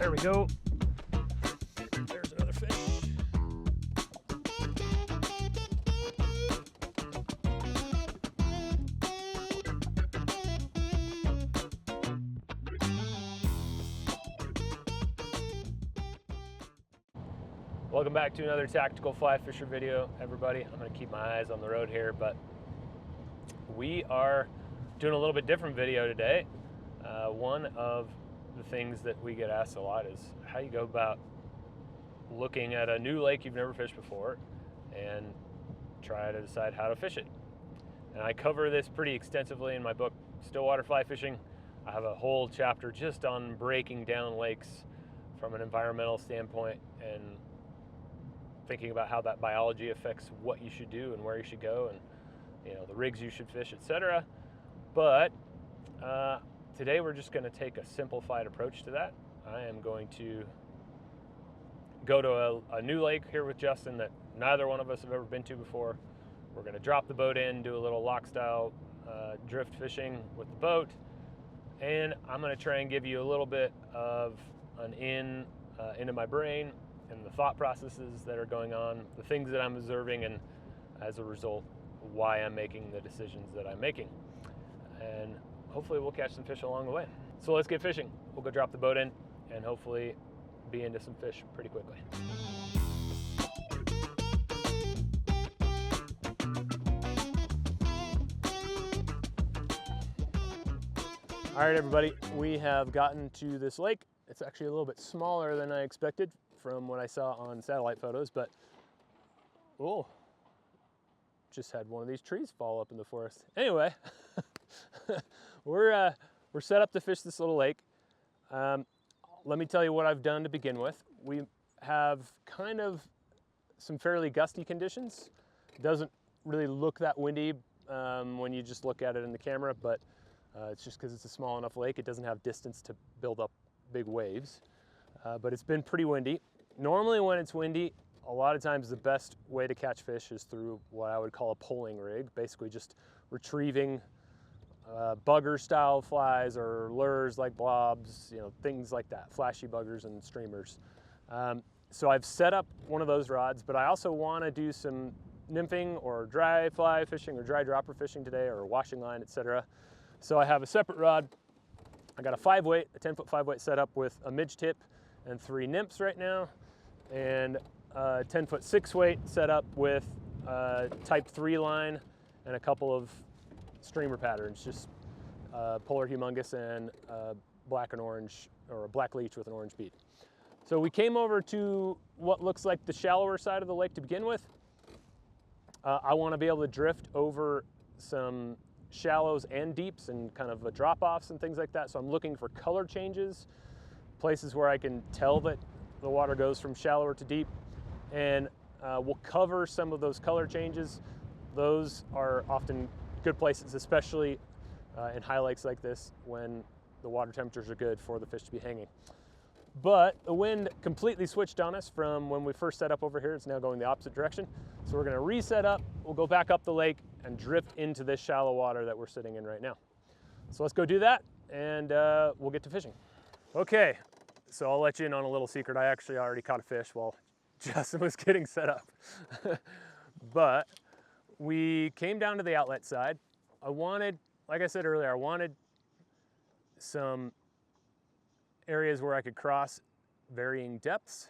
There we go. There's another fish. Welcome back to another tactical fly fisher video, everybody. I'm gonna keep my eyes on the road here, but we are doing a little bit different video today. One of the things that we get asked a lot is how you go about looking at a new lake you've never fished before and try to decide how to fish it. And I cover this pretty extensively in my book, Stillwater Fly Fishing. I have a whole chapter just on breaking down lakes from an environmental standpoint and thinking about how that biology affects what you should do and where you should go and the rigs you should fish, etc. But today we're just going to take a simplified approach to that. I am going to go to a new lake here with Justin that neither one of us have ever been to before. We're going to drop the boat in, do a little lock style drift fishing with the boat, and I'm going to try and give you a little bit of an into my brain and the thought processes that are going on, the things that I'm observing, and as a result, why I'm making the decisions that I'm making. And hopefully we'll catch some fish along the way. So let's get fishing. We'll go drop the boat in and hopefully be into some fish pretty quickly. All right, everybody, we have gotten to this lake. It's actually a little bit smaller than I expected from what I saw on satellite photos, but oh, just had one of these trees fall up in the forest. Anyway, we're set up to fish this little lake. Let me tell you what I've done to begin with. We have kind of some fairly gusty conditions. It doesn't really look that windy when you just look at it in the camera, but it's just because it's a small enough lake. It doesn't have distance to build up big waves, but it's been pretty windy. Normally when it's windy, a lot of times the best way to catch fish is through what I would call a poling rig, basically just retrieving bugger style flies or lures like blobs, things like that, flashy buggers and streamers. So I've set up one of those rods, but I also want to do some nymphing or dry fly fishing or dry dropper fishing today, or washing line, etc. So I have a separate rod. I got a 5-weight, a 10-foot 5-weight set up with a midge tip and 3 nymphs right now, and a 10-foot 6-weight set up with type 3 line and a couple of streamer patterns, just polar humongous and black and orange, or a black leech with an orange bead. So we came over to what looks like the shallower side of the lake to begin with. I want to be able to drift over some shallows and deeps and kind of drop-offs and things like that. So I'm looking for color changes, places where I can tell that the water goes from shallower to deep, and we'll cover some of those color changes. Those are often good places, especially in high lakes like this when the water temperatures are good for the fish to be hanging. But the wind completely switched on us from when we first set up over here. It's now going the opposite direction. So we're going to reset up. We'll go back up the lake and drift into this shallow water that we're sitting in right now. So let's go do that, and we'll get to fishing. Okay, so I'll let you in on a little secret. I actually already caught a fish while Justin was getting set up. But we came down to the outlet side. I wanted, like I said earlier, I wanted some areas where I could cross varying depths,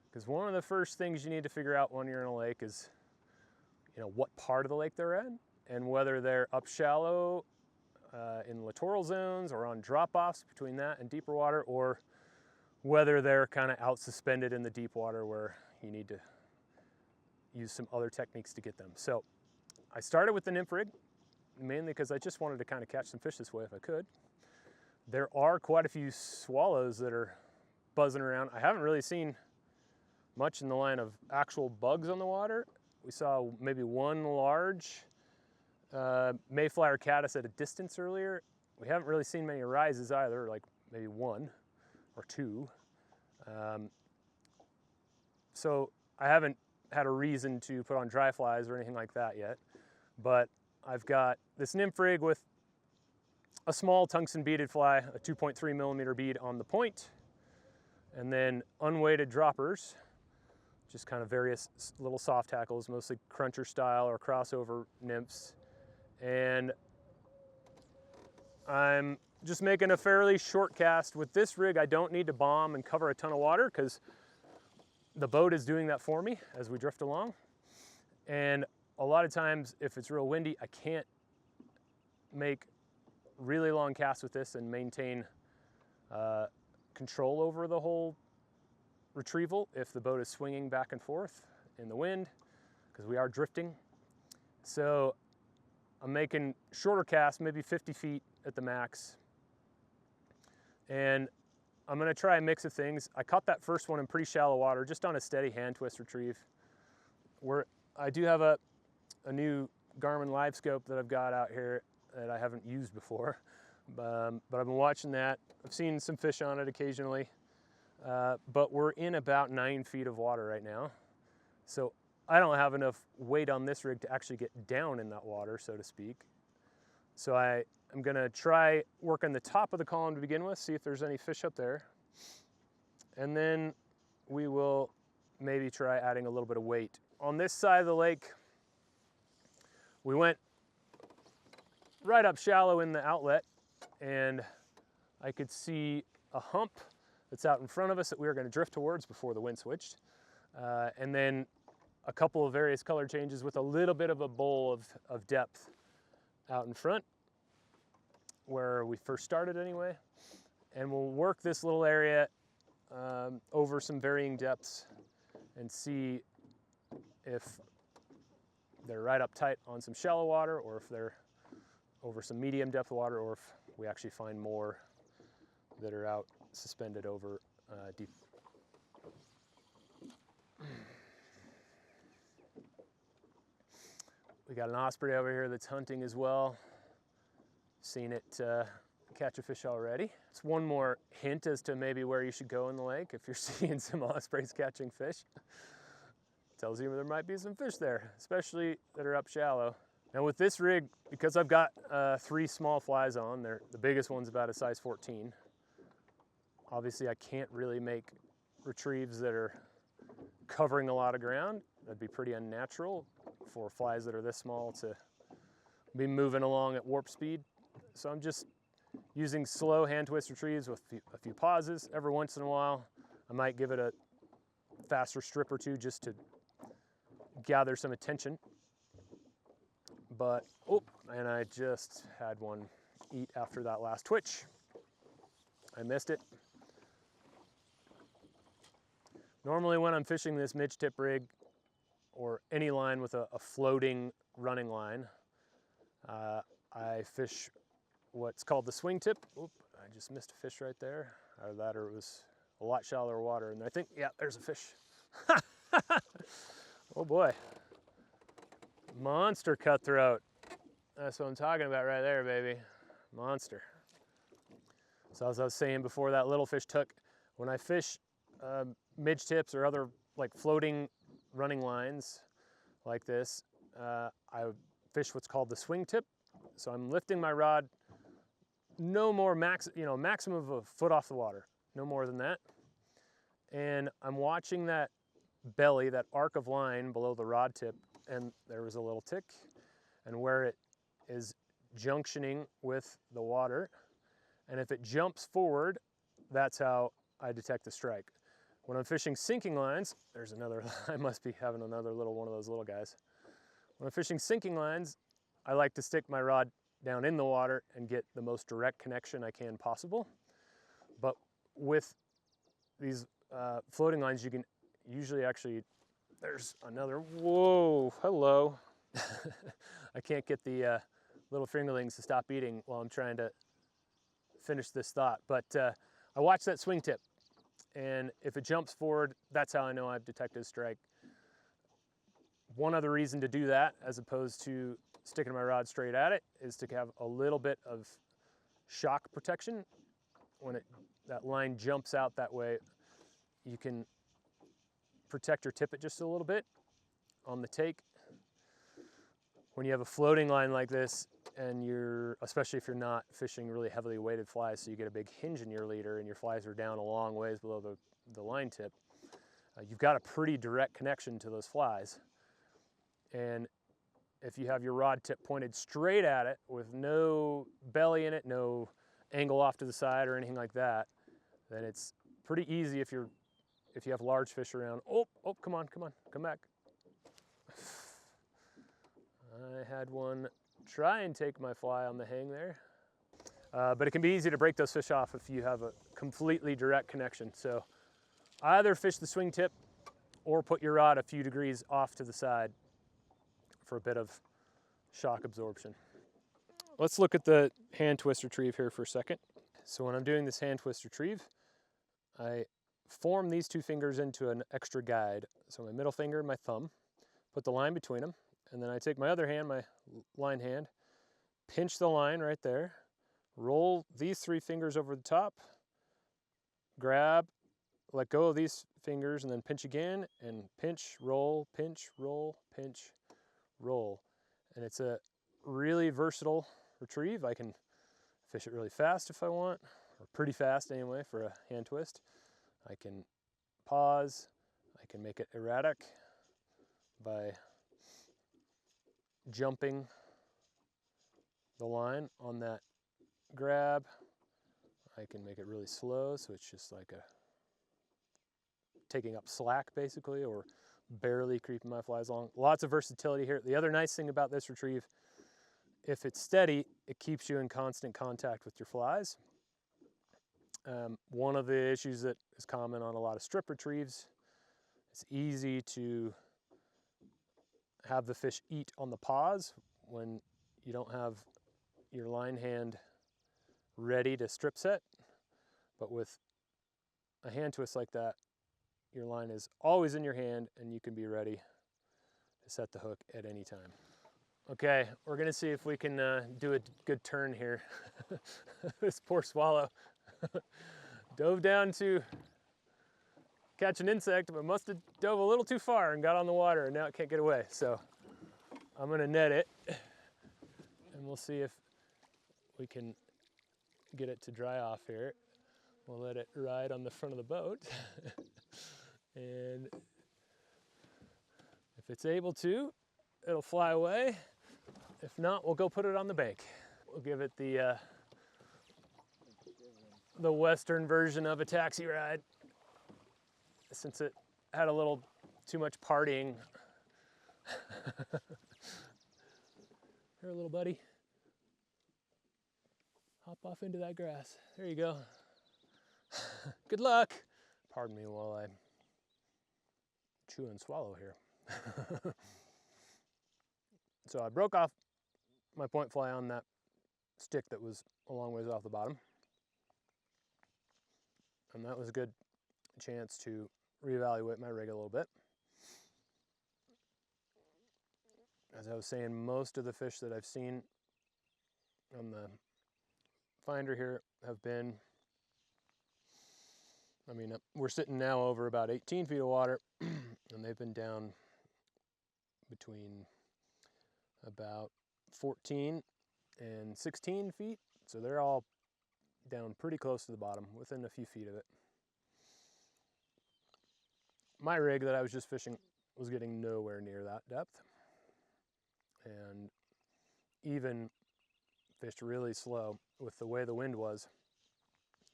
because one of the first things you need to figure out when you're in a lake is what part of the lake they're in, and whether they're up shallow in littoral zones or on drop-offs between that and deeper water, or whether they're kind of out suspended in the deep water where you need to use some other techniques to get them. So I started with the nymph rig, mainly because I just wanted to kind of catch some fish this way if I could. There are quite a few swallows that are buzzing around. I haven't really seen much in the line of actual bugs on the water. We saw maybe one large mayflower caddis at a distance earlier. We haven't really seen many rises either, like maybe 1 or 2. So I haven't had a reason to put on dry flies or anything like that yet, but I've got this nymph rig with a small tungsten beaded fly, a 2.3 millimeter bead on the point, And then unweighted droppers, just kind of various little soft tackles, mostly cruncher style or crossover nymphs. And I'm just making a fairly short cast. With this rig, I don't need to bomb and cover a ton of water because the boat is doing that for me as we drift along. And a lot of times, if it's real windy, I can't make really long casts with this and maintain control over the whole retrieval if the boat is swinging back and forth in the wind, because we are drifting. So I'm making shorter casts, maybe 50 feet at the max. And I'm gonna try a mix of things. I caught that first one in pretty shallow water, just on a steady hand twist retrieve. I do have a new Garmin live scope that I've got out here that I haven't used before, but I've been watching that. I've seen some fish on it occasionally, but we're in about 9 feet of water right now. So I don't have enough weight on this rig to actually get down in that water, so to speak. So I'm gonna try working the top of the column to begin with, see if there's any fish up there. And then we will maybe try adding a little bit of weight. On this side of the lake, we went right up shallow in the outlet, and I could see a hump that's out in front of us that we were gonna drift towards before the wind switched. And then a couple of various color changes with a little bit of a bowl of depth out in front, where we first started anyway. And we'll work this little area over some varying depths and see if they're right up tight on some shallow water, or if they're over some medium depth water, or if we actually find more that are out suspended over deep. We got an osprey over here that's hunting as well. Seen it catch a fish already. It's one more hint as to maybe where you should go in the lake if you're seeing some ospreys catching fish. Tells you there might be some fish there, especially that are up shallow. Now with this rig, because I've got 3 small flies on, the biggest one's about a size 14. Obviously I can't really make retrieves that are covering a lot of ground. That'd be pretty unnatural for flies that are this small to be moving along at warp speed. So I'm just using slow hand twist retrieves with a few pauses. Every once in a while, I might give it a faster strip or two just to gather some attention. But, oh, and I just had one eat after that last twitch. I missed it. Normally when I'm fishing this midge tip rig, or any line with a floating running line, I fish what's called the swing tip. Oop, I just missed a fish right there. Either that or it was a lot shallower water. And I think, yeah, there's a fish. Oh boy. Monster cutthroat. That's what I'm talking about right there, baby. Monster. So as I was saying before, that little fish took, when I fish midge tips or other like floating running lines like this, I fish what's called the swing tip. So I'm lifting my rod no more maximum of a foot off the water, no more than that. And I'm watching that belly, that arc of line below the rod tip, and there was a little tick, and where it is junctioning with the water. And if it jumps forward, that's how I detect the strike. When I'm fishing sinking lines, there's another, I must be having another little one of those little guys. When I'm fishing sinking lines, I like to stick my rod down in the water and get the most direct connection I can possible. But with these floating lines, you can usually actually, there's another, whoa, hello. I can't get the little fingerlings to stop eating while I'm trying to finish this thought. But I watch that swing tip, and if it jumps forward, that's how I know I've detected a strike. One other reason to do that, as opposed to sticking my rod straight at it, is to have a little bit of shock protection. When that line jumps out that way, you can protect your tippet just a little bit on the take. When you have a floating line like this, and especially if you're not fishing really heavily weighted flies, so you get a big hinge in your leader and your flies are down a long ways below the line tip, you've got a pretty direct connection to those flies. And if you have your rod tip pointed straight at it with no belly in it, no angle off to the side or anything like that, then it's pretty easy if you have large fish around. Oh, come on, come back. I had one try and take my fly on the hang there. But it can be easy to break those fish off if you have a completely direct connection. So either fish the swing tip or put your rod a few degrees off to the side for a bit of shock absorption. Let's look at the hand twist retrieve here for a second. So when I'm doing this hand twist retrieve, I form these two fingers into an extra guide. So my middle finger and my thumb, put the line between them, and then I take my other hand, my line hand, pinch the line right there, roll these three fingers over the top, grab, let go of these fingers, and then pinch again, and pinch, roll, pinch, roll, pinch, roll. And it's a really versatile retrieve. I can fish it really fast if I want, or pretty fast anyway for a hand twist. I can pause, I can make it erratic by jumping the line on that grab. I can make it really slow, so it's just like taking up slack basically, or barely creeping my flies along. Lots of versatility here. The other nice thing about this retrieve, if it's steady, it keeps you in constant contact with your flies. One of the issues that is common on a lot of strip retrieves, it's easy to have the fish eat on the pause when you don't have your line hand ready to strip set. But with a hand twist like that, your line is always in your hand and you can be ready to set the hook at any time. Okay, we're gonna see if we can do a good turn here. This poor swallow dove down to catch an insect, but must have dove a little too far and got on the water, and now it can't get away. So I'm gonna net it, and we'll see if we can get it to dry off here. We'll let it ride on the front of the boat. And if it's able to, it'll fly away. If not, we'll go put it on the bank. We'll give it the Western version of a taxi ride, since it had a little too much partying. Here, little buddy. Hop off into that grass. There you go. Good luck. Pardon me while I chew and swallow here. So I broke off my point fly on that stick that was a long ways off the bottom. And that was a good chance to reevaluate my rig a little bit. As I was saying, most of the fish that I've seen on the finder here have been, I mean, we're sitting now over about 18 feet of water, and they've been down between about 14 and 16 feet. So they're all down pretty close to the bottom, within a few feet of it. My rig that I was just fishing was getting nowhere near that depth, and even fished really slow with the way the wind was,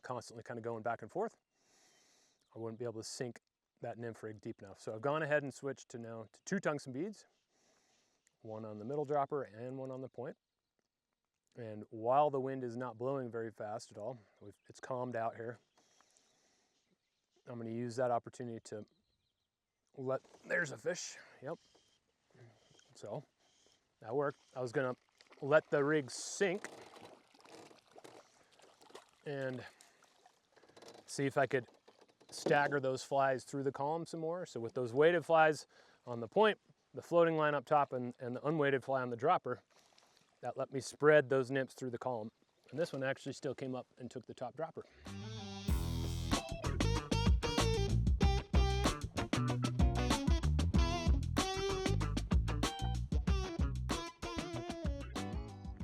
constantly kind of going back and forth. I wouldn't be able to sink that nymph rig deep enough. So I've gone ahead and switched to now to 2 tungsten beads, one on the middle dropper and one on the point. And while the wind is not blowing very fast at all, it's calmed out here, I'm going to use that opportunity to there's a fish, yep. So that worked. I was going to let the rig sink and see if I could stagger those flies through the column some more. So with those weighted flies on the point, the floating line up top, and the unweighted fly on the dropper, that let me spread those nymphs through the column. And this one actually still came up and took the top dropper.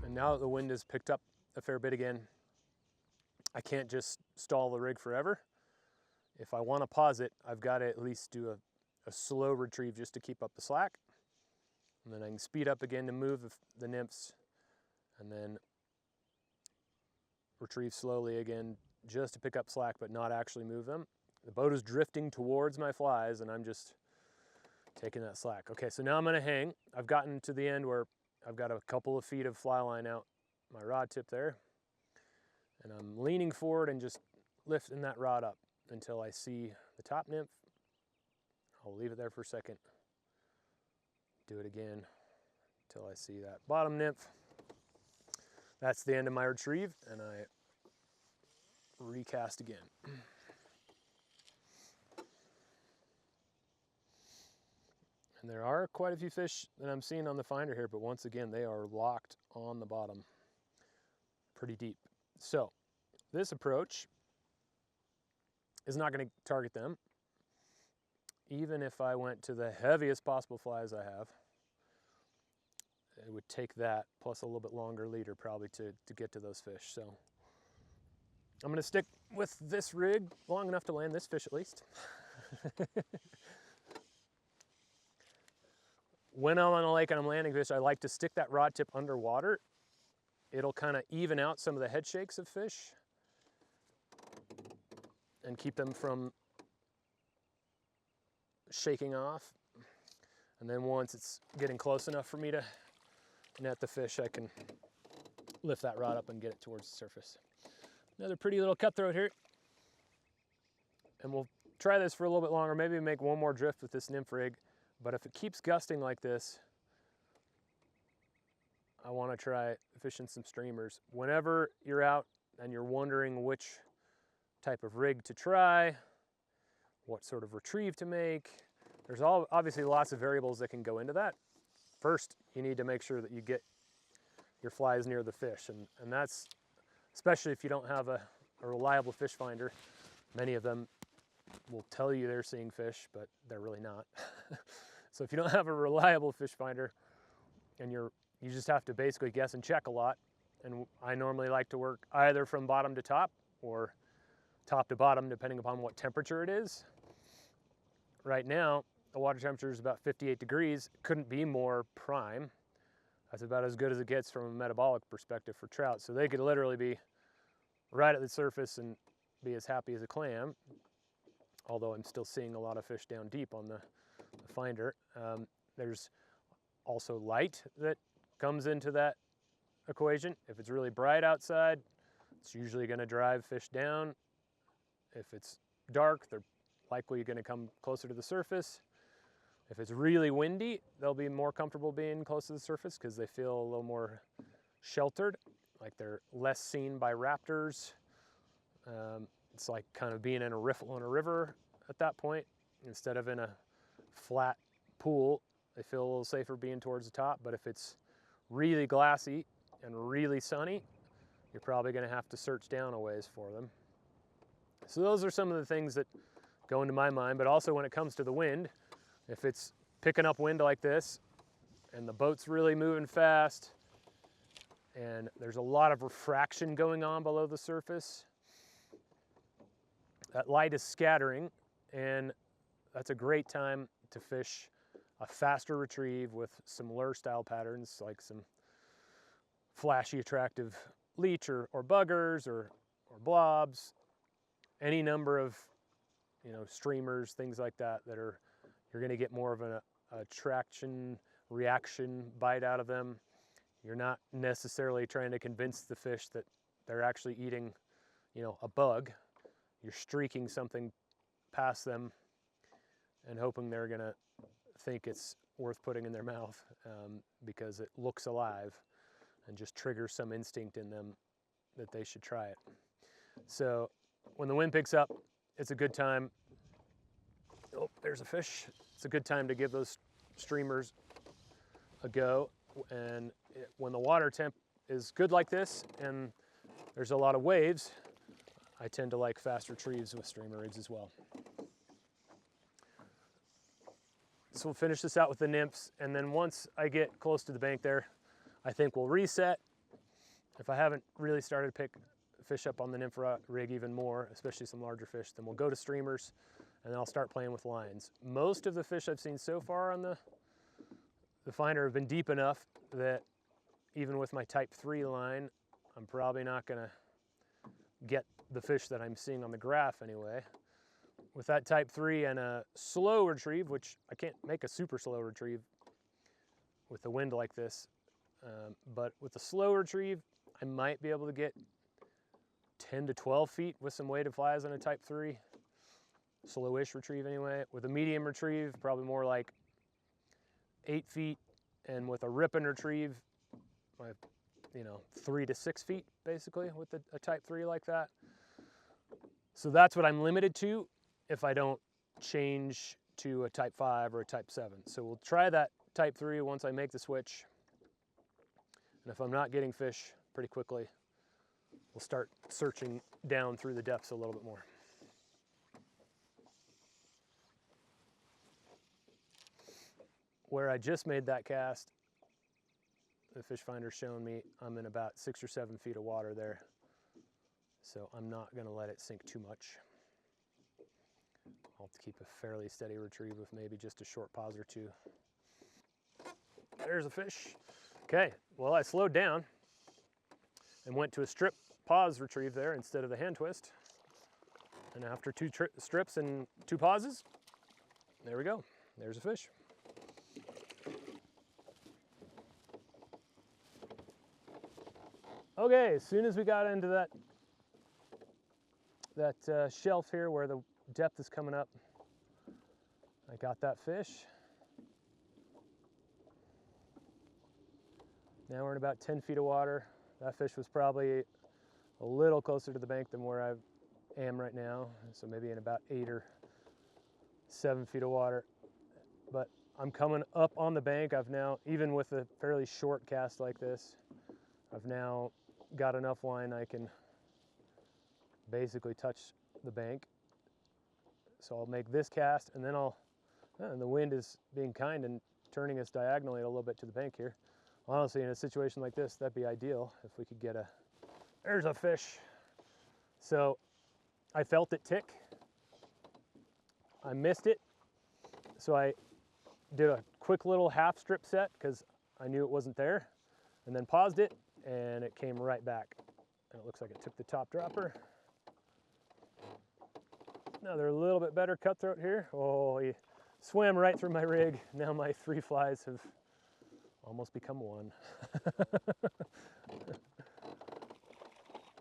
And now that the wind has picked up a fair bit again, I can't just stall the rig forever. If I want to pause it, I've got to at least do a slow retrieve just to keep up the slack. And then I can speed up again to move the nymphs, and then retrieve slowly again just to pick up slack but not actually move them. The boat is drifting towards my flies and I'm just taking that slack. Okay, so now I'm gonna hang. I've gotten to the end where I've got a couple of feet of fly line out my rod tip there, and I'm leaning forward and just lifting that rod up until I see the top nymph. I'll leave it there for a second. Do it again until I see that bottom nymph. That's the end of my retrieve, and I recast again. And there are quite a few fish that I'm seeing on the finder here, but once again, they are locked on the bottom pretty deep. So this approach is not going to target them. Even if I went to the heaviest possible flies I have, it would take that plus a little bit longer leader probably to get to those fish. So I'm going to stick with this rig long enough to land this fish at least. When I'm on a lake and I'm landing fish, I like to stick that rod tip underwater. It'll kind of even out some of the head shakes of fish and keep them from shaking off. And then once it's getting close enough for me to net the fish, I can lift that rod up and get it towards the surface. Another pretty little cutthroat here. And we'll try this for a little bit longer, maybe make one more drift with this nymph rig. But if it keeps gusting like this, I want to try fishing some streamers. Whenever you're out and you're wondering which type of rig to try, what sort of retrieve to make, there's obviously lots of variables that can go into that. First, you need to make sure that you get your flies near the fish, and that's especially if you don't have a reliable fish finder. Many of them will tell you they're seeing fish, but they're really not. So if you don't have a reliable fish finder and you just have to basically guess and check a lot, and I normally like to work either from bottom to top or top to bottom depending upon what temperature it is. Right now, the water temperature is about 58 degrees. Couldn't be more prime. That's about as good as it gets from a metabolic perspective for trout. So they could literally be right at the surface and be as happy as a clam, although I'm still seeing a lot of fish down deep on the finder. There's also light that comes into that equation. If it's really bright outside, it's usually going to drive fish down. If it's dark, they're likely going to come closer to the surface. If it's really windy, they'll be more comfortable being close to the surface because they feel a little more sheltered, like they're less seen by raptors. It's like kind of being in a riffle in a river at that point. Instead of in a flat pool, they feel a little safer being towards the top. But if it's really glassy and really sunny, you're probably going to have to search down a ways for them. So those are some of the things that go into my mind. But also when it comes to the wind, if it's picking up wind like this and the boat's really moving fast and there's a lot of refraction going on below the surface, that light is scattering, and that's a great time to fish a faster retrieve with some lure style patterns, like some flashy attractive leech or buggers or blobs, any number of streamers, things like that are, you're going to get more of an attraction reaction bite out of them. You're not necessarily trying to convince the fish that they're actually eating a bug. You're streaking something past them and hoping they're going to think it's worth putting in their mouth because it looks alive and just triggers some instinct in them that they should try it. So when the wind picks up, it's a good time. Oh, there's a fish. It's a good time to give those streamers a go. And when the water temp is good like this and there's a lot of waves, I tend to like fast retrieves with streamer rigs as well. So we'll finish this out with the nymphs, and then once I get close to the bank there, I think we'll reset. If I haven't really started fish up on the Nymph rig even more, especially some larger fish. Then we'll go to streamers, and then I'll start playing with lines. Most of the fish I've seen so far on the finder have been deep enough that even with my type 3 line, I'm probably not gonna get the fish that I'm seeing on the graph anyway. With that type 3 and a slow retrieve, which I can't make a super slow retrieve with the wind like this, but with the slow retrieve, I might be able to get 10 to 12 feet with some weighted flies on a type 3. Slowish retrieve anyway. With a medium retrieve, probably more like 8 feet, and with a rip and retrieve, 3 to 6 feet basically with a type 3 like that. So that's what I'm limited to if I don't change to a type 5 or a type 7. So we'll try that type 3 once I make the switch. And if I'm not getting fish pretty quickly, we'll start searching down through the depths a little bit more. Where I just made that cast, the fish finder's showing me I'm in about 6 or 7 feet of water there. So I'm not gonna let it sink too much. I'll have to keep a fairly steady retrieve with maybe just a short pause or two. There's a fish. Okay, well I slowed down and went to a strip pause retrieve there instead of the hand twist. And after 2 strips and 2 pauses, there we go, there's a fish. Okay, as soon as we got into that shelf here where the depth is coming up, I got that fish. Now we're in about 10 feet of water. That fish was probably a little closer to the bank than where I am right now, so maybe in about 8 or 7 feet of water. But I'm coming up on the bank. I've now, even with a fairly short cast like this, I've now got enough line I can basically touch the bank. So I'll make this cast, and then and the wind is being kind and turning us diagonally a little bit to the bank here. Honestly, in a situation like this, that'd be ideal if we could get there's a fish. So I felt it tick. I missed it. So I did a quick little half strip set because I knew it wasn't there, and then paused it, and it came right back. And it looks like it took the top dropper. Now they're a little bit better cutthroat here. Oh, he swam right through my rig. Now my 3 flies have almost become 1.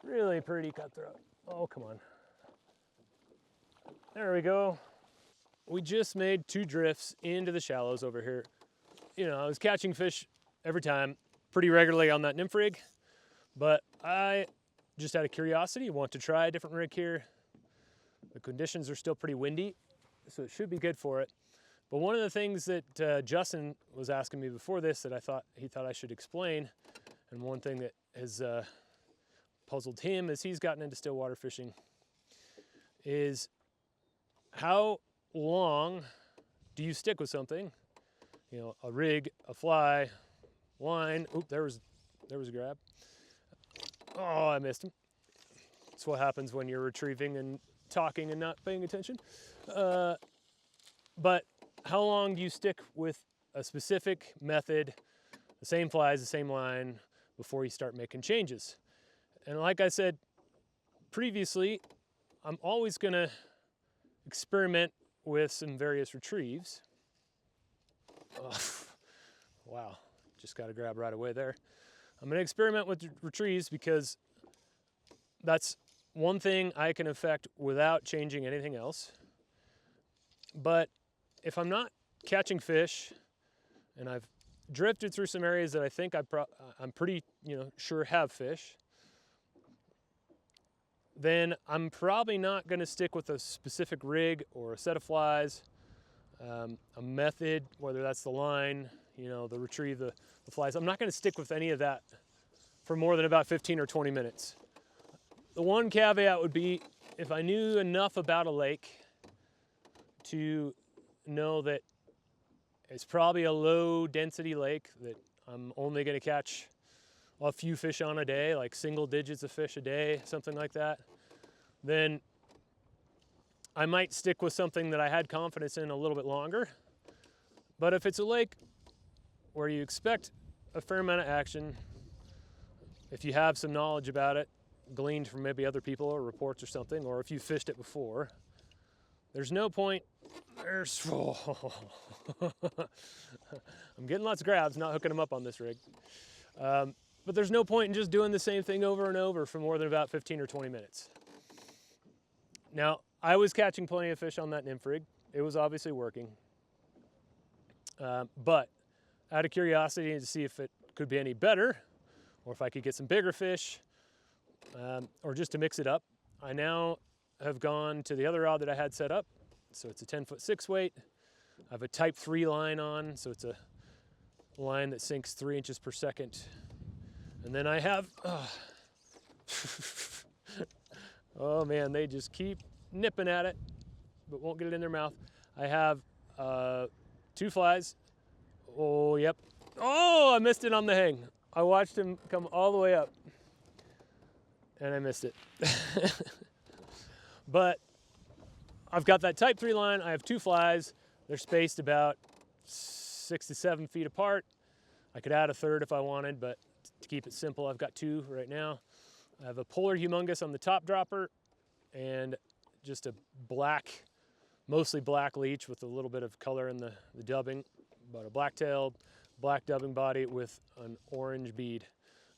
Really pretty cutthroat. Oh, come on. There we go. We just made 2 drifts into the shallows over here. You know, I was catching fish every time, pretty regularly on that Nymph rig, but I just out of curiosity want to try a different rig here. The conditions are still pretty windy, so it should be good for it. But one of the things that Justin was asking me before this that he thought I should explain, and one thing that has puzzled him as he's gotten into Stillwater fishing, is how long do you stick with something? You know, a rig, a fly, line. Oop, there was a grab. Oh, I missed him. That's what happens when you're retrieving and talking and not paying attention. But how long do you stick with a specific method, the same flies, the same line, before you start making changes? And like I said previously, I'm always gonna experiment with some various retrieves. Oh, wow, just got a grab right away there. I'm gonna experiment with retrieves because that's one thing I can affect without changing anything else. But if I'm not catching fish, and I've drifted through some areas that I think I'm pretty sure have fish, then I'm probably not going to stick with a specific rig or a set of flies, a method, whether that's the line, the retrieve, the flies. I'm not going to stick with any of that for more than about 15 or 20 minutes. The one caveat would be if I knew enough about a lake to know that it's probably a low density lake, that I'm only going to catch a few fish on a day, like single digits of fish a day, something like that, then I might stick with something that I had confidence in a little bit longer. But if it's a lake where you expect a fair amount of action, if you have some knowledge about it, gleaned from maybe other people or reports or something, or if you fished it before, there's no point. I'm getting lots of grabs, not hooking them up on this rig. But there's no point in just doing the same thing over and over for more than about 15 or 20 minutes. Now, I was catching plenty of fish on that nymph rig. It was obviously working. But out of curiosity to see if it could be any better, or if I could get some bigger fish, or just to mix it up, I now have gone to the other rod that I had set up. So it's a 10-foot 6 weight. I have a type 3 line on, so it's a line that sinks 3 inches per second. And then I have, oh man, they just keep nipping at it, but won't get it in their mouth. I have 2 flies. Oh, yep. Oh, I missed it on the hang. I watched him come all the way up, and I missed it. But I've got that type 3 line. I have 2 flies. They're spaced about 6 to 7 feet apart. I could add a third if I wanted, but to keep it simple, I've got 2 right now. I have a polar humongous on the top dropper and just a black, mostly black leech with a little bit of color in the dubbing, but a black-tailed, black dubbing body with an orange bead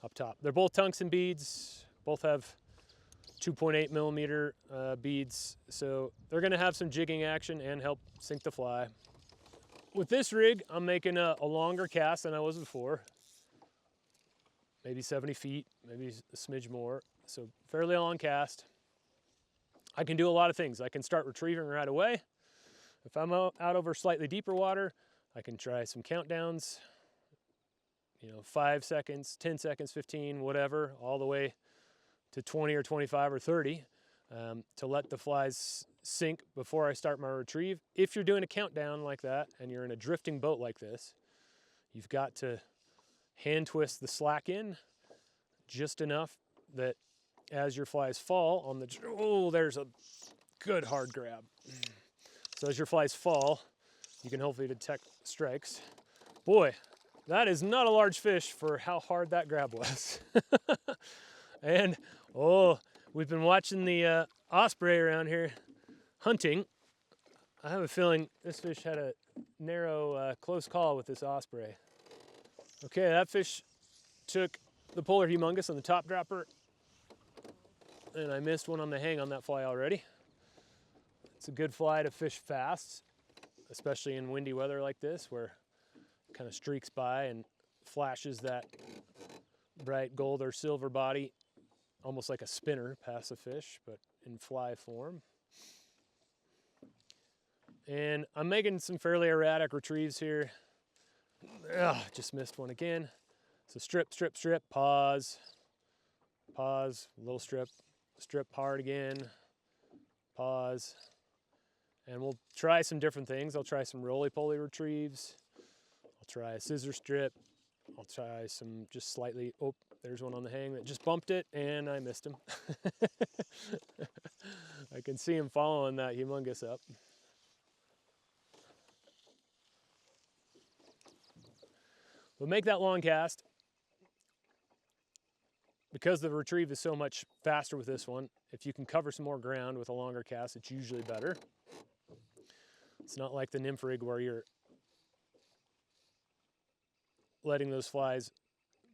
up top. They're both tungsten beads, both have 2.8 millimeter beads, so they're gonna have some jigging action and help sink the fly. With this rig, I'm making a longer cast than I was before. Maybe 70 feet, maybe a smidge more, so fairly long cast. I can do a lot of things. I can start retrieving right away. If I'm out over slightly deeper water, I can try some countdowns, 5 seconds, 10 seconds, 15, whatever, all the way to 20 or 25 or 30 to let the flies sink before I start my retrieve. If you're doing a countdown like that and you're in a drifting boat like this, you've got to hand twist the slack in just enough that as your flies fall on the, oh, there's a good hard grab. So as your flies fall, you can hopefully detect strikes. Boy, that is not a large fish for how hard that grab was. And, oh, we've been watching the osprey around here hunting. I have a feeling this fish had a narrow, close call with this osprey. Okay, that fish took the polar humongous on the top dropper, and I missed one on the hang on that fly already. It's a good fly to fish fast, especially in windy weather like this, where it kind of streaks by and flashes that bright gold or silver body, almost like a spinner past the fish, but in fly form. And I'm making some fairly erratic retrieves here. Ugh, just missed one again. So strip, strip, strip, pause, pause, little strip, strip hard again, pause. And we'll try some different things. I'll try some roly-poly retrieves. I'll try a scissor strip. I'll try some just slightly, oh, there's one on the hang that just bumped it and I missed him. I can see him following that humongous up. We'll make that long cast. Because the retrieve is so much faster with this one, if you can cover some more ground with a longer cast, it's usually better. It's not like the nymph rig where you're letting those flies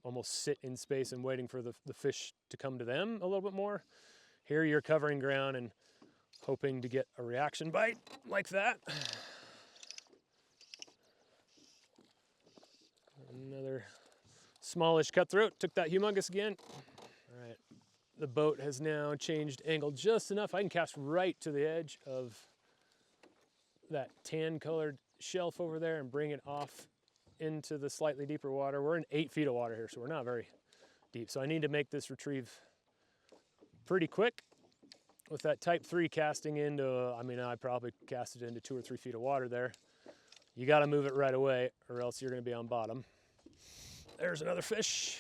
almost sit in space and waiting for the fish to come to them a little bit more. Here you're covering ground and hoping to get a reaction bite like that. Another smallish cutthroat, took that humongous again. All right, the boat has now changed angle just enough. I can cast right to the edge of that tan colored shelf over there and bring it off into the slightly deeper water. We're in 8 feet of water here, so we're not very deep. So I need to make this retrieve pretty quick with that type 3 casting into, I probably cast it into 2 or 3 feet of water there. You gotta move it right away or else you're gonna be on bottom. There's another fish.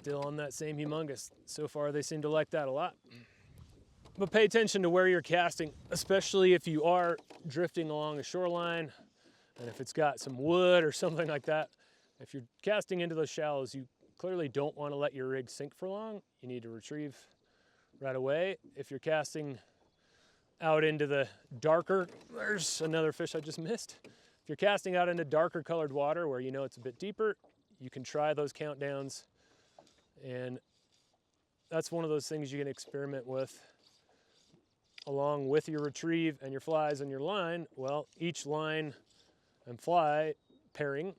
Still on that same humongous. So far, they seem to like that a lot. But pay attention to where you're casting, especially if you are drifting along a shoreline and if it's got some wood or something like that. If you're casting into those shallows, you clearly don't want to let your rig sink for long. You need to retrieve right away. If you're casting out into the darker, there's another fish I just missed. If you're casting out into darker colored water where you know it's a bit deeper, you can try those countdowns. And that's one of those things you can experiment with along with your retrieve and your flies and your line. Well, each line and fly pairing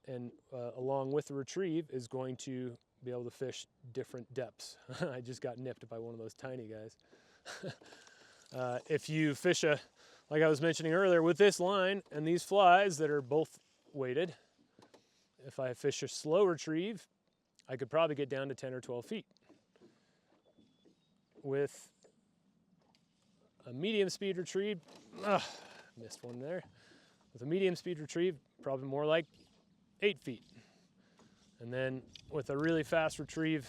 and along with the retrieve is going to be able to fish different depths. I just got nipped by one of those tiny guys. If you fish like I was mentioning earlier, with this line and these flies that are both weighted, if I fish a slow retrieve, I could probably get down to 10 or 12 feet. With a medium speed retrieve, missed one there. With a medium speed retrieve, probably more like 8 feet. And then with a really fast retrieve,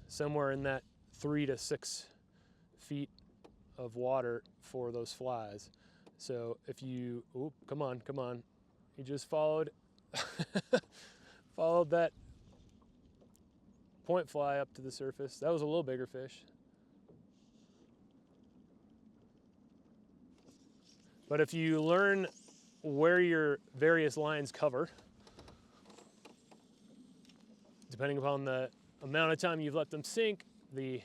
somewhere in that 3 to 6 feet of water for those flies. So if you, come on, you just followed that point fly up to the surface. That was a little bigger fish. But if you learn where your various lines cover, depending upon the amount of time you've let them sink, the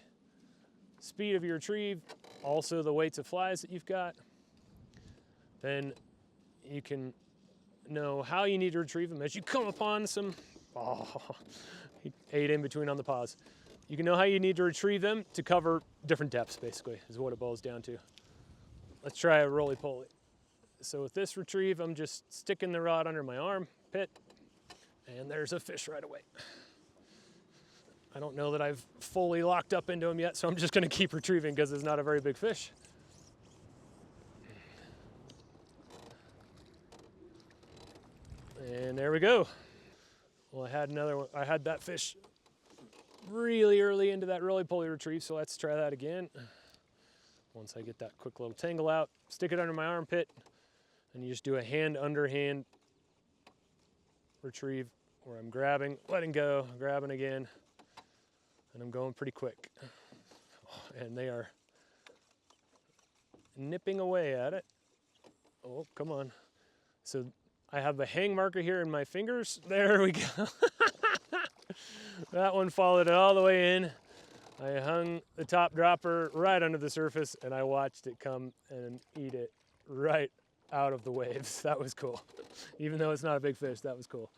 speed of your retrieve, also the weights of flies that you've got, then you can know how you need to retrieve them as you come upon some, he ate in between on the pause. You can know how you need to retrieve them to cover different depths, basically, is what it boils down to. Let's try a roly-poly. So with this retrieve, I'm just sticking the rod under my armpit, and there's a fish right away. I don't know that I've fully locked up into him yet, so I'm just gonna keep retrieving because it's not a very big fish. And there we go. Well, I had another one. I had that fish really early into that roly-poly retrieve, so let's try that again. Once I get that quick little tangle out, stick it under my armpit, and you just do a hand-under-hand retrieve where I'm grabbing, letting go, grabbing again, and I'm going pretty quick. And they are nipping away at it. Oh, come on. So I have a hang marker here in my fingers. There we go. That one followed it all the way in. I hung the top dropper right under the surface, and I watched it come and eat it right out of the waves. That was cool. Even though it's not a big fish, that was cool.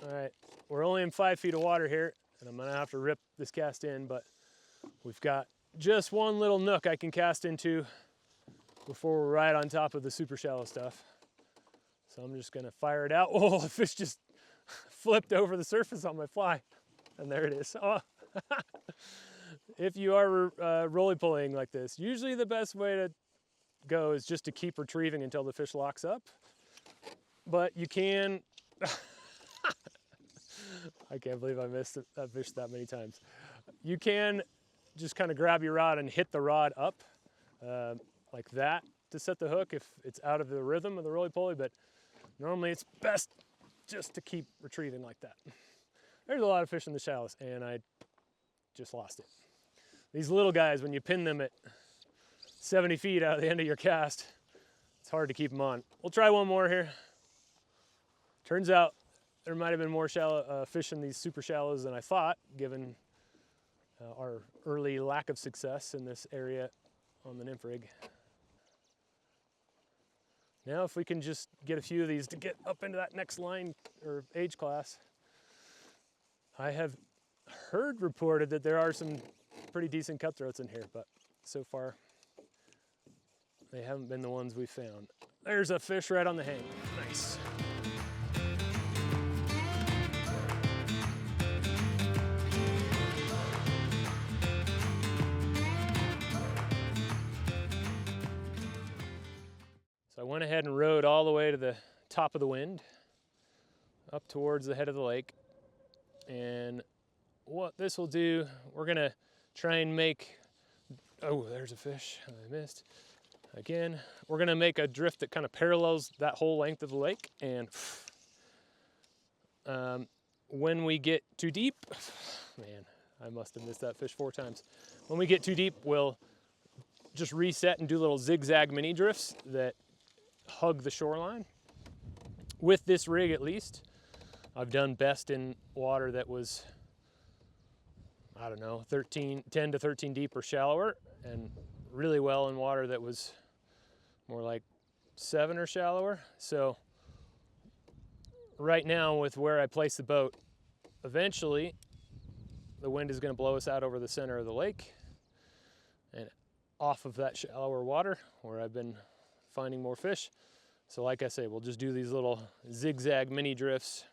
All right, we're only in 5 feet of water here, and I'm gonna have to rip this cast in, but we've got just one little nook I can cast into before we're right on top of the super shallow stuff. So I'm just gonna fire it out. Oh, the fish just flipped over the surface on my fly, and there it is. Oh. If you are roly-polying like this, usually the best way to go is just to keep retrieving until the fish locks up. But you can, I can't believe I missed that fish that many times. You can just kind of grab your rod and hit the rod up like that to set the hook if it's out of the rhythm of the roly-poly, but normally it's best just to keep retrieving like that. There's a lot of fish in the shallows, and I just lost it. These little guys, when you pin them at 70 feet out of the end of your cast, it's hard to keep them on. We'll try one more here. Turns out there might have been more shallow fish in these super shallows than I thought, given our early lack of success in this area on the nymph rig. Now if we can just get a few of these to get up into that next line or age class. I have heard reported that there are some pretty decent cutthroats in here, but so far they haven't been the ones we found. There's a fish right on the hang. Nice. So I went ahead and rode all the way to the top of the wind, up towards the head of the lake. And what this will do, we're gonna try and make, oh, there's a fish I missed. Again, we're gonna make a drift that kind of parallels that whole length of the lake. And when we get too deep, man, I must have missed that fish 4 times. When we get too deep, we'll just reset and do little zigzag mini drifts that hug the shoreline. With this rig, at least, I've done best in water that was, I don't know, 10 to 13 deep or shallower, and really well in water that was more like 7 or shallower. So right now, with where I place the boat, eventually the wind is going to blow us out over the center of the lake and off of that shallower water where I've been finding more fish. So like I say, we'll just do these little zigzag mini drifts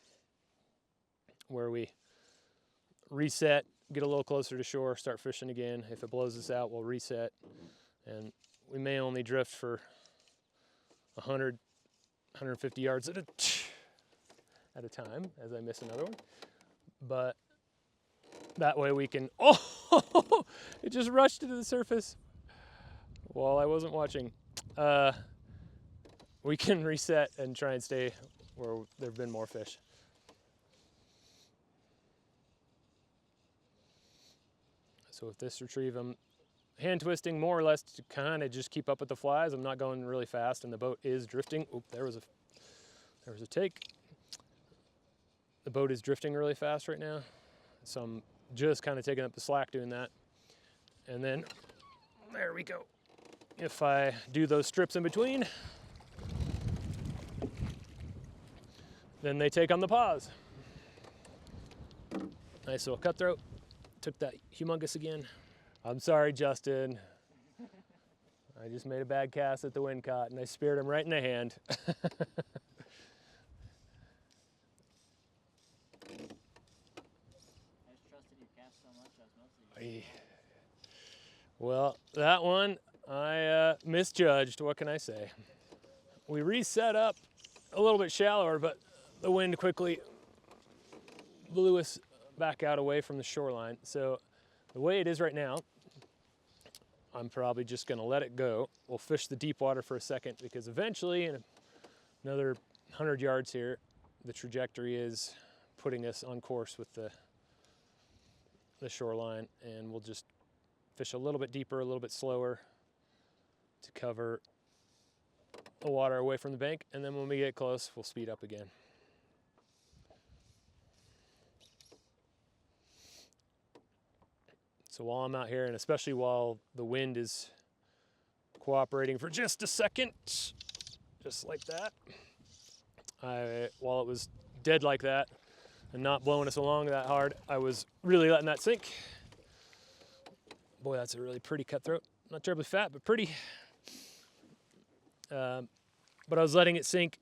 where we reset, get a little closer to shore, start fishing again. If it blows us out, we'll reset. And we may only drift for 100, 150 yards at a time as I miss another one. But that way we can, oh, it just rushed to the surface while I wasn't watching. We can reset and try and stay where there have been more fish. So with this retrieve, I'm hand twisting more or less to kind of just keep up with the flies. I'm not going really fast, and the boat is drifting. Oop, there was a take. The boat is drifting really fast right now, so I'm just kind of taking up the slack doing that. And then, there we go. If I do those strips in between, then they take on the pause. Nice little cutthroat. Took that humongous again. I'm sorry, Justin. I just made a bad cast at the wind caught, and I speared him right in the hand. Well, that one I misjudged. What can I say? We reset up a little bit shallower, but the wind quickly blew us back out away from the shoreline. So the way it is right now, I'm probably just going to let it go. We'll fish the deep water for a second, because eventually, in another 100 yards here, the trajectory is putting us on course with the shoreline, and we'll just fish a little bit deeper, a little bit slower to cover the water away from the bank, and then when we get close, we'll speed up again. So while I'm out here, and especially while the wind is cooperating for just a second, just like that, while it was dead like that and not blowing us along that hard, I was really letting that sink. Boy, that's a really pretty cutthroat. Not terribly fat, but pretty. But I was letting it sink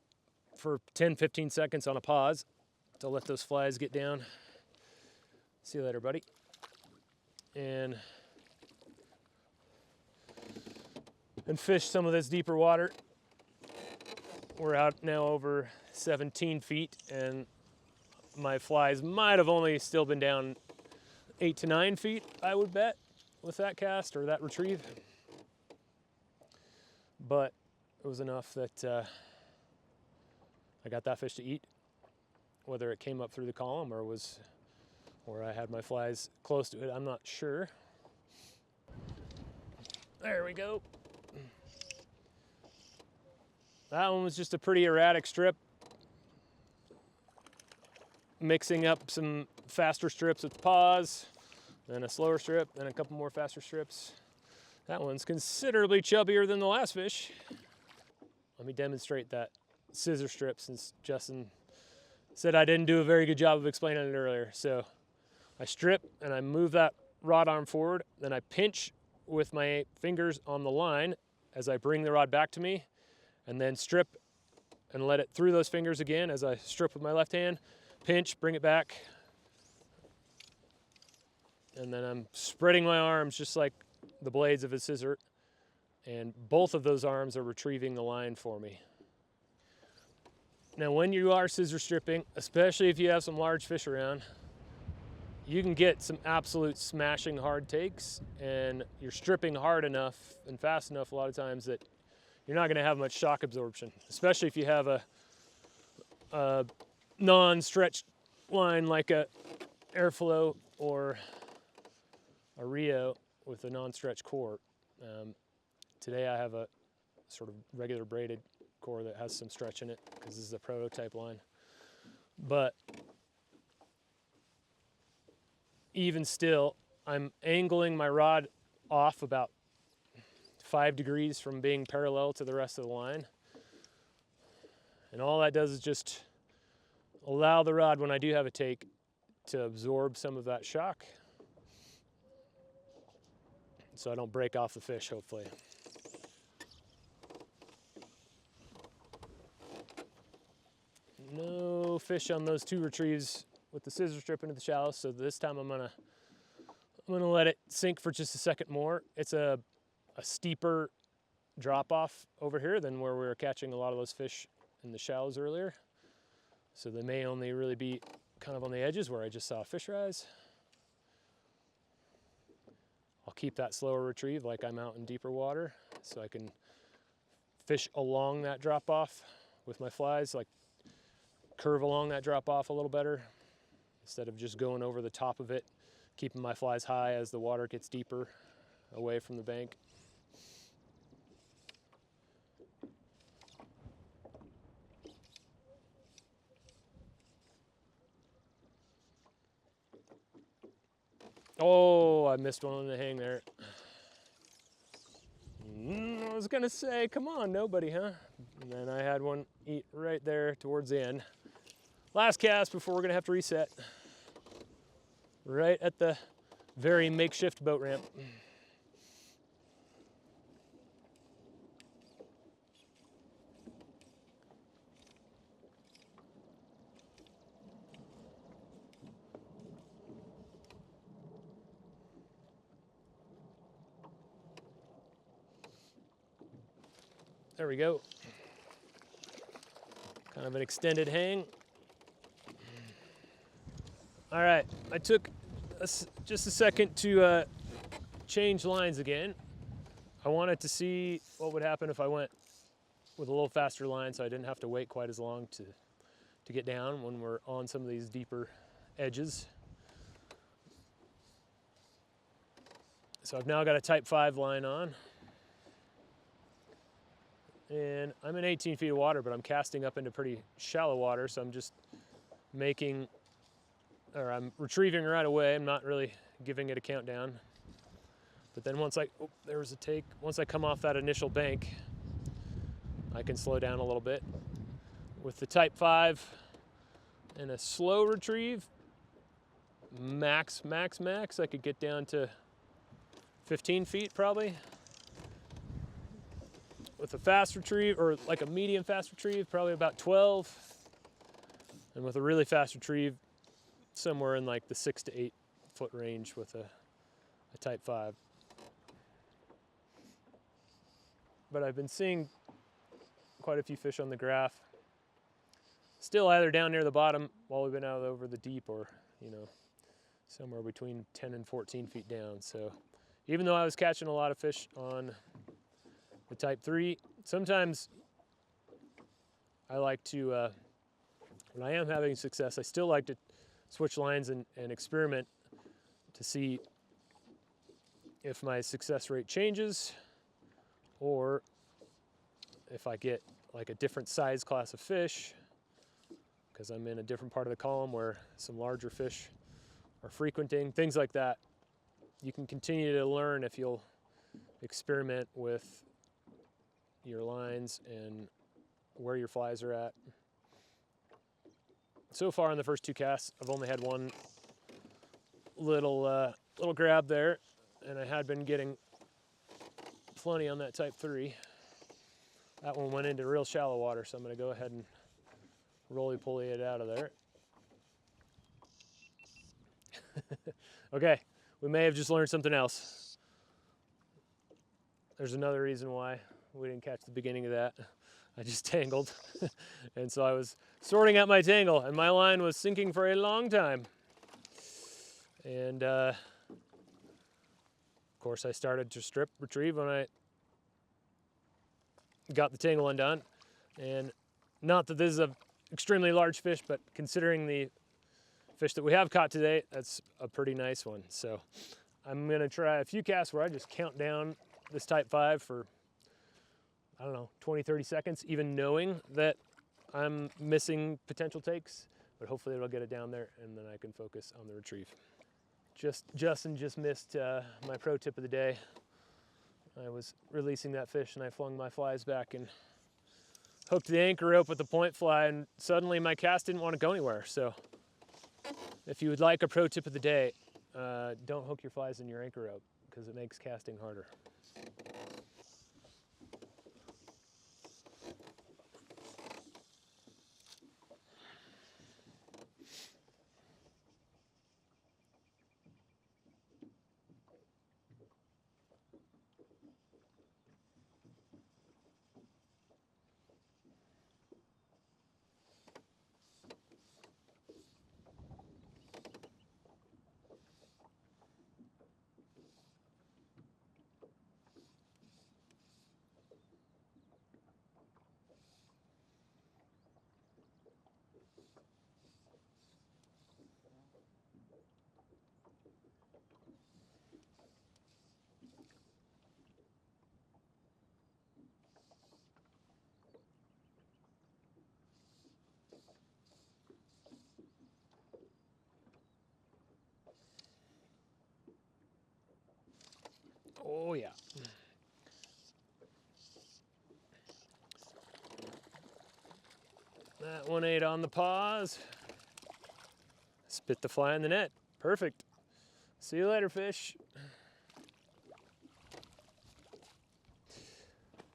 for 10, 15 seconds on a pause to let those flies get down. See you later, buddy. And fish some of this deeper water. We're out now over 17 feet, and my flies might have only still been down 8 to 9 feet, I would bet, with that cast or that retrieve. But it was enough that I got that fish to eat, whether it came up through the column or was where I had my flies close to it, I'm not sure. There we go. That one was just a pretty erratic strip, mixing up some faster strips with pause, then a slower strip, then a couple more faster strips. That one's considerably chubbier than the last fish. Let me demonstrate that scissor strip, since Justin said I didn't do a very good job of explaining it earlier. So I strip and I move that rod arm forward, then I pinch with my fingers on the line as I bring the rod back to me, and then strip and let it through those fingers again as I strip with my left hand, pinch, bring it back, and then I'm spreading my arms just like the blades of a scissor, and both of those arms are retrieving the line for me. Now when you are scissor stripping, especially if you have some large fish around, you can get some absolute smashing hard takes, and you're stripping hard enough and fast enough a lot of times that you're not going to have much shock absorption, especially if you have a non-stretched line like a airflow or a Rio with a non-stretch core. Today I have a sort of regular braided core that has some stretch in it because this is a prototype line. But even still, I'm angling my rod off about 5 degrees from being parallel to the rest of the line. And all that does is just allow the rod, when I do have a take, to absorb some of that shock so I don't break off the fish, hopefully. No fish on those 2 retrieves with the scissor strip into the shallows, so this time I'm gonna let it sink for just a second more. It's a steeper drop off over here than where we were catching a lot of those fish in the shallows earlier. So they may only really be kind of on the edges where I just saw a fish rise. I'll keep that slower retrieve like I'm out in deeper water so I can fish along that drop off with my flies, like curve along that drop off a little better instead of just going over the top of it, keeping my flies high as the water gets deeper away from the bank. Oh, I missed one on the hang there. I was gonna say, come on, nobody, huh? And then I had one eat right there towards the end. Last cast before we're gonna have to reset. Right at the very makeshift boat ramp. There we go. Kind of an extended hang. All right, I took just a second to change lines again. I wanted to see what would happen if I went with a little faster line so I didn't have to wait quite as long to get down when we're on some of these deeper edges. So I've now got a type 5 line on. And I'm in 18 feet of water, but I'm casting up into pretty shallow water, so I'm just I'm retrieving right away. I'm not really giving it a countdown. But then once there was a take. Once I come off that initial bank, I can slow down a little bit. With the type 5 and a slow retrieve, max, I could get down to 15 feet probably. With a fast retrieve, or like a medium fast retrieve, probably about 12. And with a really fast retrieve, somewhere in like the 6 to 8 foot range with a type 5. But I've been seeing quite a few fish on the graph. Still either down near the bottom while we've been out over the deep, or, somewhere between 10 and 14 feet down. So even though I was catching a lot of fish on the type 3, sometimes I like to, when I am having success, I still like to switch lines and experiment to see if my success rate changes or if I get like a different size class of fish, because I'm in a different part of the column where some larger fish are frequenting, things like that. You can continue to learn if you'll experiment with your lines and where your flies are at. So far in the first 2 casts, I've only had one little grab there, and I had been getting plenty on that type 3. That one went into real shallow water, so I'm going to go ahead and roly-poly it out of there. Okay, we may have just learned something else. There's another reason why we didn't catch the beginning of that. I just tangled. And so I was sorting out my tangle, and my line was sinking for a long time. And of course I started to strip retrieve when I got the tangle undone. And not that this is an extremely large fish, but considering the fish that we have caught today, that's a pretty nice one. So I'm gonna try a few casts where I just count down this type 5 for, I don't know, 20, 30 seconds, even knowing that I'm missing potential takes, but hopefully it'll get it down there and then I can focus on the retrieve. Justin just missed my pro tip of the day. I was releasing that fish and I flung my flies back and hooked the anchor rope with the point fly, and suddenly my cast didn't want to go anywhere. So if you would like a pro tip of the day, don't hook your flies in your anchor rope because it makes casting harder. Oh yeah. That one ate on the paws. Spit the fly in the net. Perfect. See you later, fish.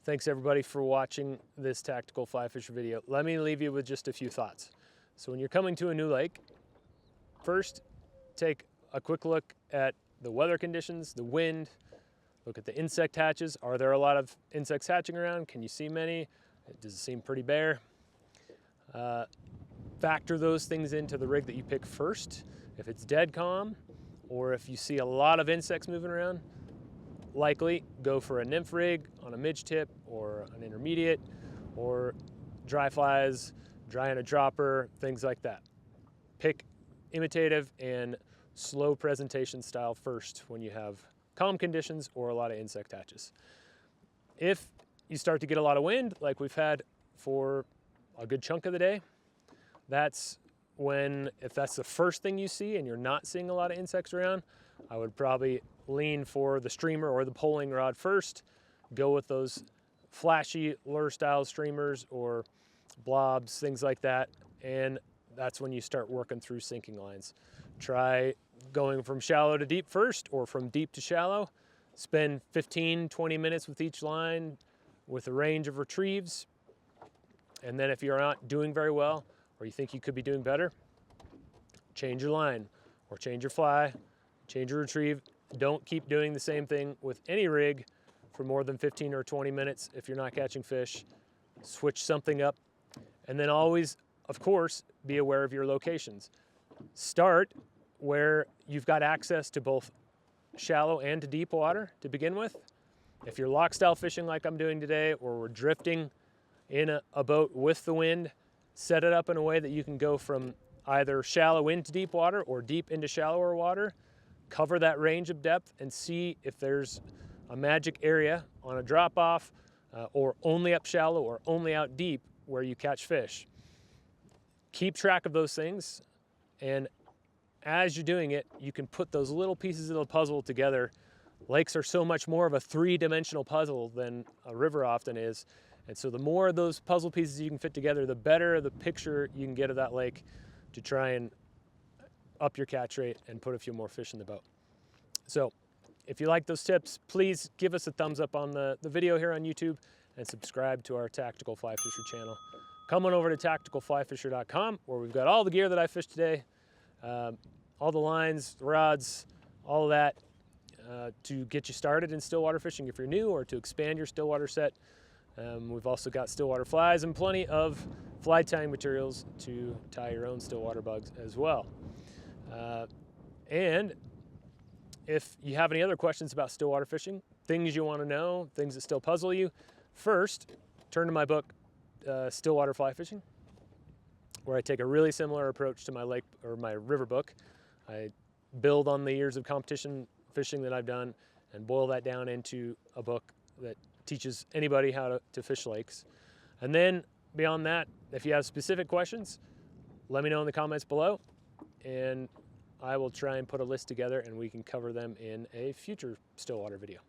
Thanks everybody for watching this tactical fly fisher video. Let me leave you with just a few thoughts. So when you're coming to a new lake, first take a quick look at the weather conditions, the wind, look at the insect hatches. Are there a lot of insects hatching around? Can you see many? Does it seem pretty bare? Factor those things into the rig that you pick first. If it's dead calm, or if you see a lot of insects moving around, likely go for a nymph rig on a midge tip or an intermediate, or dry flies, dry on a dropper, things like that. Pick imitative and slow presentation style first when you have calm conditions or a lot of insect hatches. If you start to get a lot of wind, like we've had for a good chunk of the day, that's when, if that's the first thing you see and you're not seeing a lot of insects around, I would probably lean for the streamer or the poling rod first. Go with those flashy lure style streamers or blobs, things like that, and that's when you start working through sinking lines. Try going from shallow to deep first, or from deep to shallow. Spend 15, 20 minutes with each line with a range of retrieves. And then if you're not doing very well, or you think you could be doing better, change your line, or change your fly, change your retrieve. Don't keep doing the same thing with any rig for more than 15 or 20 minutes if you're not catching fish. Switch something up. And then always, of course, be aware of your locations. Start where you've got access to both shallow and to deep water to begin with. If you're lock style fishing like I'm doing today, or we're drifting in a boat with the wind, set it up in a way that you can go from either shallow into deep water or deep into shallower water. Cover that range of depth and see if there's a magic area on a drop off, or only up shallow or only out deep where you catch fish. Keep track of those things, and as you're doing it, you can put those little pieces of the puzzle together. Lakes are so much more of a three-dimensional puzzle than a river often is. And so the more of those puzzle pieces you can fit together, the better the picture you can get of that lake to try and up your catch rate and put a few more fish in the boat. So if you like those tips, please give us a thumbs up on the video here on YouTube and subscribe to our Tactical Fly Fisher channel. Come on over to tacticalflyfisher.com, where we've got all the gear that I fished today, all the lines, the rods, all of that, to get you started in stillwater fishing if you're new, or to expand your stillwater set. We've also got stillwater flies and plenty of fly tying materials to tie your own stillwater bugs as well. And if you have any other questions about stillwater fishing, things you want to know, things that still puzzle you, first, turn to my book, Stillwater Fly Fishing, where I take a really similar approach to my lake or my river book. I build on the years of competition fishing that I've done and boil that down into a book that teaches anybody how to fish lakes. And then beyond that, if you have specific questions, let me know in the comments below, and I will try and put a list together and we can cover them in a future Stillwater video.